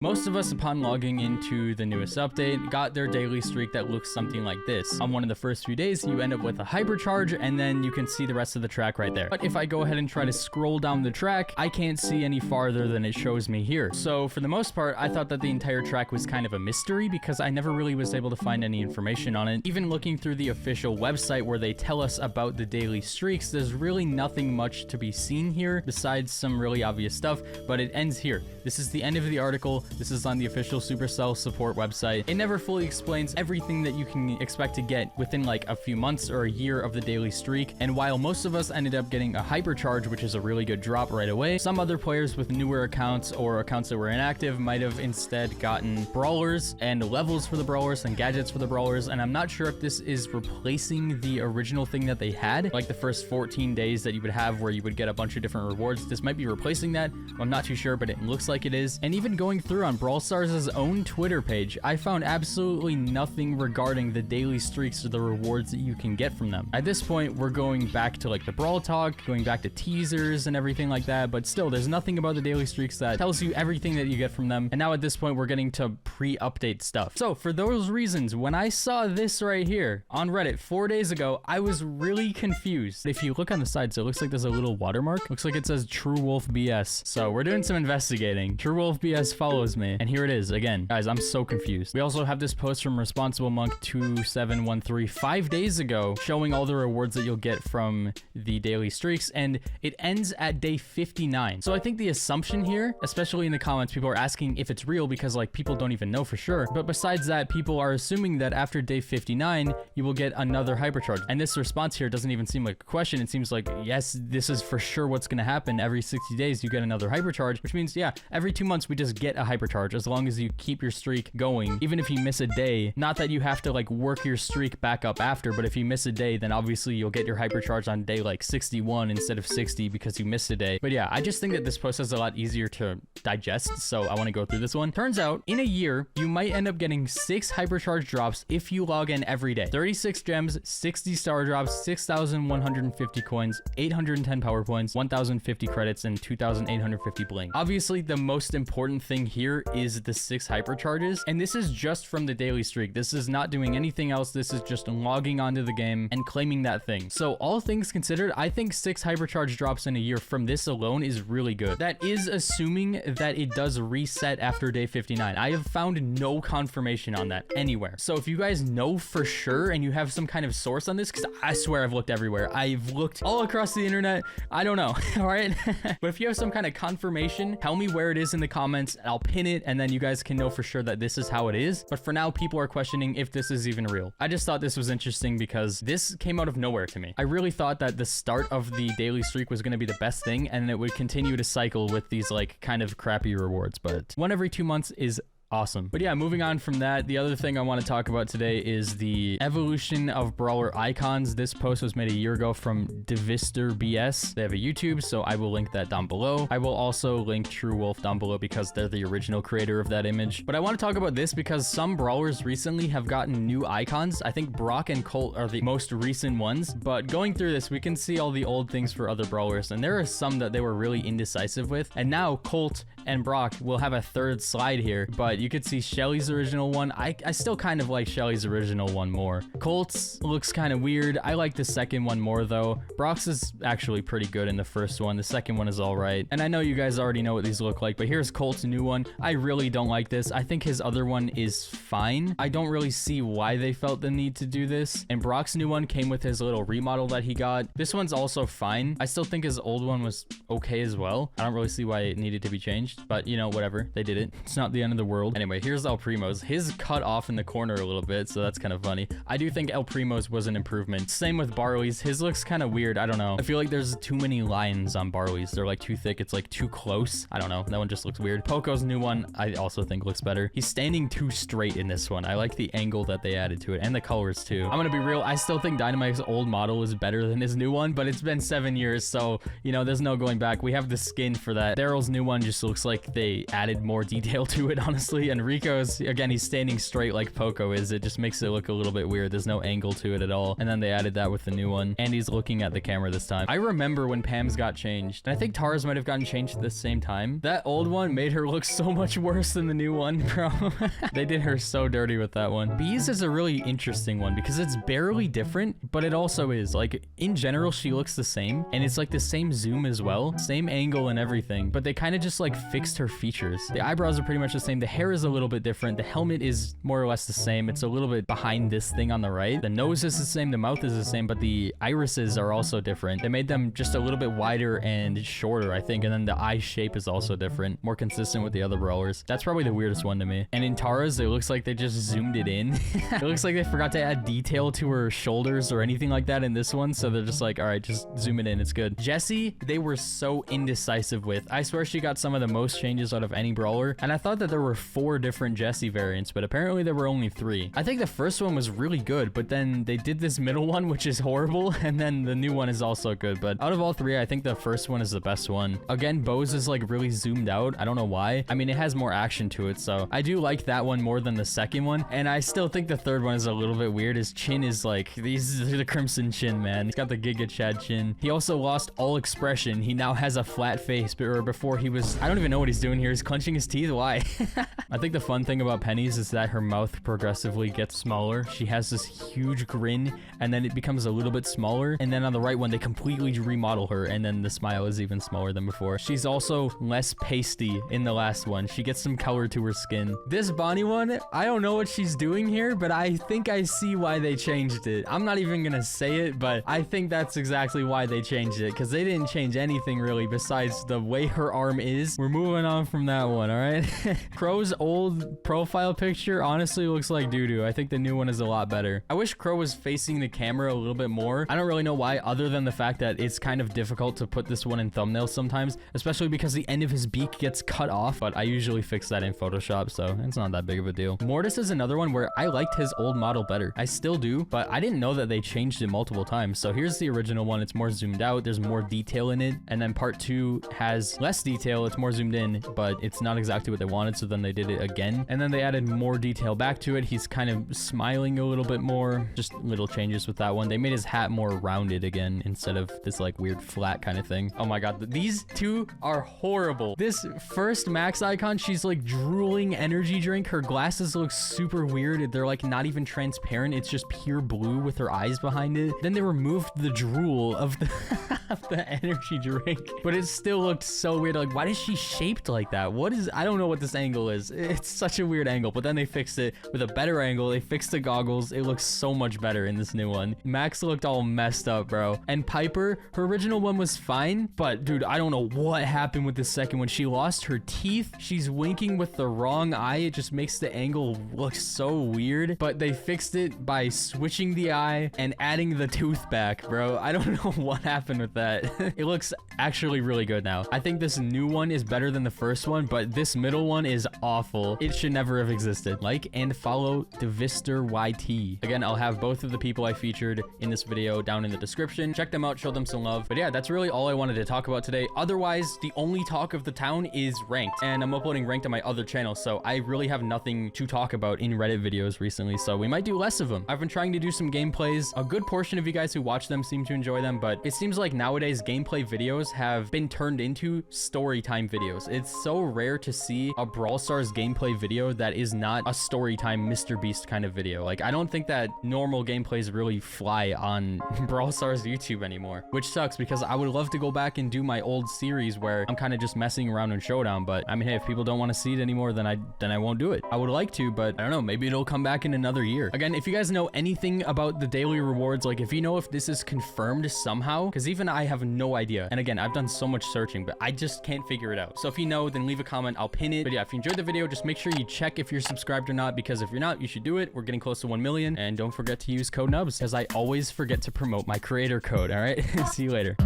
Most of us, upon logging into the newest update, got their daily streak that looks something like this. On one of the first few days, you end up with a hypercharge, and then you can see the rest of the track right there. But if I go ahead and try to scroll down the track, I can't see any farther than it shows me here. So for the most part, I thought that the entire track was kind of a mystery because I never really was able to find any information on it. Even looking through the official website where they tell us about the daily streaks, there's really nothing much to be seen here besides some really obvious stuff, but it ends here. This is the end of the article. This is on the official Supercell support website. It never fully explains everything that you can expect to get within like a few months or a year of the daily streak. And while most of us ended up getting a hypercharge, which is a really good drop right away, some other players with newer accounts or accounts that were inactive might have instead gotten brawlers and levels for the brawlers and gadgets for the brawlers. And I'm not sure if this is replacing the original thing that they had, like the first 14 days that you would have where you would get a bunch of different rewards. This might be replacing that. I'm not too sure, but it looks like it is. And even going through on Brawl Stars' own Twitter page, I found absolutely nothing regarding the daily streaks or the rewards that you can get from them. At this point, we're going back to like the Brawl Talk, going back to teasers and everything like that, but still, there's nothing about the daily streaks that tells you everything that you get from them. And now at this point, we're getting to pre-update stuff. So for those reasons, when I saw this right here on Reddit 4 days ago, I was really confused. If you look on the side, so it looks like there's a little watermark. Looks like it says True Wolf BS. So we're doing some investigating. True Wolf BS follows me. And here it is again. Guys, I'm so confused. We also have this post from Responsible Monk 2713 5 days ago showing all the rewards that you'll get from the daily streaks, and it ends at day 59. So I think the assumption here, especially in the comments, people are asking if it's real because like people don't even know for sure. But besides that, people are assuming that after day 59, you will get another hypercharge. And this response here doesn't even seem like a question. It seems like, yes, this is for sure what's going to happen. Every 60 days, you get another hypercharge, which means, yeah, every 2 months, we just get a hypercharge as long as you keep your streak going. Even if you miss a day, not that you have to like work your streak back up after, but if you miss a day, then obviously you'll get your hypercharge on day like 61 instead of 60 because you missed a day. But yeah, I just think that this post is a lot easier to digest, so I want to go through this one. Turns out, in a year, you might end up getting 6 hypercharge drops if you log in every day. 36 gems, 60 star drops, 6,150 coins, 810 power points, 1,050 credits, and 2,850 bling. Obviously, the most important thing here is the 6 hypercharges, and this is just from the daily streak. This is not doing anything else. This is just logging onto the game and claiming that thing. So all things considered, I think 6 hypercharge drops in a year from this alone is really good. That is assuming that it does reset after day 59. I have found no confirmation on that anywhere. So if you guys know for sure and you have some kind of source on this, because I swear I've looked everywhere. I've looked all across the internet. I don't know. All right. But if you have some kind of confirmation, tell me where it is in the comments. I'll pin it, and then you guys can know for sure that this is how it is. But for now, people are questioning if this is even real. I just thought this was interesting because this came out of nowhere to me. I really thought that the start of the daily streak was going to be the best thing, and it would continue to cycle with these like kind of crappy rewards. But one every 2 months is awesome. But yeah, moving on from that, the other thing I want to talk about today is the evolution of brawler icons. This post was made a year ago from Divister BS. They have a YouTube, so I will link that down below. I will also link True Wolf down below because they're the original creator of that image. But I want to talk about this because some brawlers recently have gotten new icons. I think Brock and Colt are the most recent ones, but going through this, we can see all the old things for other brawlers, and there are some that they were really indecisive with. And now Colt and Brock will have a third slide here, but you could see Shelly's original one. I still kind of like Shelly's original one more. Colt's looks kind of weird. I like the second one more though. Brock's is actually pretty good in the first one. The second one is all right. And I know you guys already know what these look like, but here's Colt's new one. I really don't like this. I think his other one is fine. I don't really see why they felt the need to do this. And Brock's new one came with his little remodel that he got. This one's also fine. I still think his old one was okay as well. I don't really see why it needed to be changed, but you know, whatever. They did it. It's not the end of the world. Anyway, here's El Primo's. His cut off in the corner a little bit, so that's kind of funny. I do think El Primo's was an improvement. Same with Barley's. His looks kind of weird. I don't know. I feel like there's too many lines on Barley's. They're like too thick. It's like too close. I don't know. That one just looks weird. Poco's new one, I also think looks better. He's standing too straight in this one. I like the angle that they added to it and the colors too. I'm gonna be real. I still think Dynamite's old model is better than his new one, but it's been 7 years, so you know, there's no going back. We have the skin for that. Daryl's new one just looks like they added more detail to it, honestly. honestly. And Rico's, again, he's standing straight like Poco is. It just makes it look a little bit weird. There's no angle to it at all. And then they added that with the new one. And he's looking at the camera this time. I remember when Pam's got changed. And I think Tara's might have gotten changed at the same time. That old one made her look so much worse than the new one, bro. They did her so dirty with that one. Bees is a really interesting one because it's barely different, but it also is. Like, in general, she looks the same. And it's like the same zoom as well. Same angle and everything. But they kind of just like fixed her features. The eyebrows are pretty much the same. The hair is a little bit different. The helmet is more or less the same. It's a little bit behind this thing on the right. The nose is the same. The mouth is the same, but the irises are also different. They made them just a little bit wider and shorter, I think. And then the eye shape is also different. More consistent with the other brawlers. That's probably the weirdest one to me. And in Tara's, it looks like they just zoomed it in. It looks like they forgot to add detail to her shoulders or anything like that in this one. So they're just like, all right, just zoom it in. It's good. Jessie, they were so indecisive with. I swear she got some of the most changes out of any brawler. And I thought that there were 4 different Jessie variants, but apparently there were only 3. I think the first one was really good, but then they did this middle one, which is horrible. And then the new one is also good. But out of all 3, I think the first one is the best one. Again, Bose is like really zoomed out. I don't know why. I mean, it has more action to it. So I do like that one more than the second one. And I still think the third one is a little bit weird. His chin is like, these are the Crimson chin, man. He's got the Giga Chad chin. He also lost all expression. He now has a flat face, but before he was, I don't even know what he's doing here. He's clenching his teeth. Why? I think the fun thing about Penny's is that her mouth progressively gets smaller. She has this huge grin and then it becomes a little bit smaller. And then on the right one, they completely remodel her. And then the smile is even smaller than before. She's also less pasty in the last one. She gets some color to her skin. This Bonnie one, I don't know what she's doing here, but I think I see why they changed it. I'm not even gonna say it, but I think that's exactly why they changed it, because they didn't change anything really besides the way her arm is. We're moving on from that one, all right? Crow's old profile picture honestly looks like doo-doo. I think the new one is a lot better. I wish Crow was facing the camera a little bit more. I don't really know why, other than the fact that it's kind of difficult to put this one in thumbnails sometimes, especially because the end of his beak gets cut off, but I usually fix that in Photoshop, so it's not that big of a deal. Mortis is another one where I liked his old model better. I still do, but I didn't know that they changed it multiple times. So here's the original one. It's more zoomed out. There's more detail in it. And then part 2 has less detail. It's more zoomed in, but it's not exactly what they wanted. So then they did it again. And then they added more detail back to it. He's kind of smiling a little bit more. Just little changes with that one. They made his hat more rounded again instead of this like weird flat kind of thing. Oh my God. These two are horrible. This first Max icon, she's like drooling energy drink. Her glasses look super weird. They're like not even transparent. It's just pure blue with her eyes behind it. Then they removed the drool of the of the energy drink, but it still looked so weird. Like, why is she shaped like that? What is, I don't know what this angle is. It's such a weird angle, but then they fixed it with a better angle. They fixed the goggles. It looks so much better in this new one. Max looked all messed up, bro. And Piper, her original one was fine, but dude, I don't know what happened with the second one. She lost her teeth. She's winking with the wrong eye. It just makes the angle look so weird, but they fixed it by switching the eye and adding the tooth back, bro. I don't know what happened with that. It looks actually really good now. I think this new one is better than the first one, but this middle one is awful. It should never have existed. Like and follow Devister YT. Again, I'll have both of the people I featured in this video down in the description. Check them out, show them some love. But yeah, that's really all I wanted to talk about today. Otherwise, the only talk of the town is ranked, and I'm uploading ranked on my other channel, so I really have nothing to talk about in Reddit videos recently, so we might do less of them. I've been trying to do some gameplays. A good portion of you guys who watch them seem to enjoy them, but it seems like nowadays gameplay videos have been turned into story time videos. It's so rare to see a Brawl Stars gameplay video that is not a story time Mr. Beast kind of video. Like, I don't think that normal gameplays really fly on Brawl Stars YouTube anymore, which sucks because I would love to go back and do my old series where I'm kind of just messing around in Showdown. But I mean, hey, if people don't want to see it anymore, then I won't do it. I would like to, but I don't know, maybe it'll come back in another year. Again, if you guys know anything about the daily rewards, like if you know if this is confirmed somehow, because even I have no idea. And again, I've done so much searching, but I just can't figure it out. So if you know, then leave a comment, I'll pin it. But yeah, if you enjoyed the video, just make sure you check if you're subscribed or not, because if you're not, you should do it. We're getting close to 1 million, and don't forget to use code NUBS, because I always forget to promote my creator code. All right, see you later.